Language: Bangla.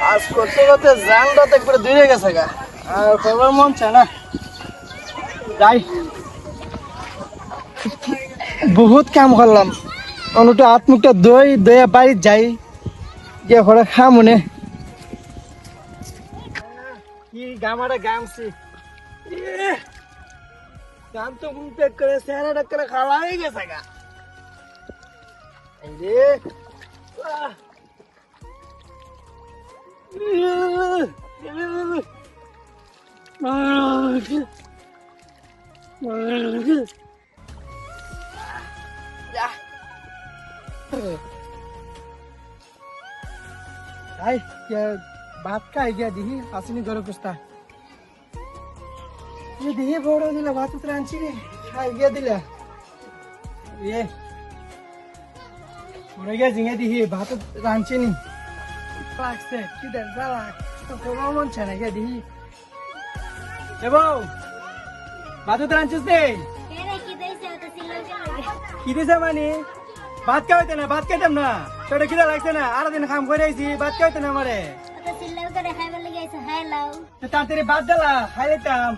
কাজ করতে করতে জানটা তো একবারে দূরে গেছে গা, আর করবার মন চায় না। যাই, বহুত কাম করলাম, অনুটা হাত মুখটা দই দইয়া বাড়ি যাই গিয়ে ঘরে খা মনে কি গামাটা গামছি। গাম তো মুখ পেট করে চেহারাটা করে খালা হয়ে গেছে গা। এই রে ভাত খাই গিয়া দিহি আসিনি ঘরে কুস্তা দিহি বড় দিলা ভাত উতরে আনছি রে খাই গিয়া দিলা এ পড়ে গিয়া জিঙে দিহি ভাত রাঁধছি নি লাগছে কি দেখ জ্বালা তো করবার মন চায় না গিয়া দিহি বউ ভাত উতরে আনছিস রে কি দিছে মানে ভাত খাওয়াইতে না ভাত খাইতাম না তোটা খিদা লাগছে না আর দিন কাম করে আইছি ভাত খাওয়াইতে না আমারে তাড়াতাড়ি ভাত দিলা খাই লইতাম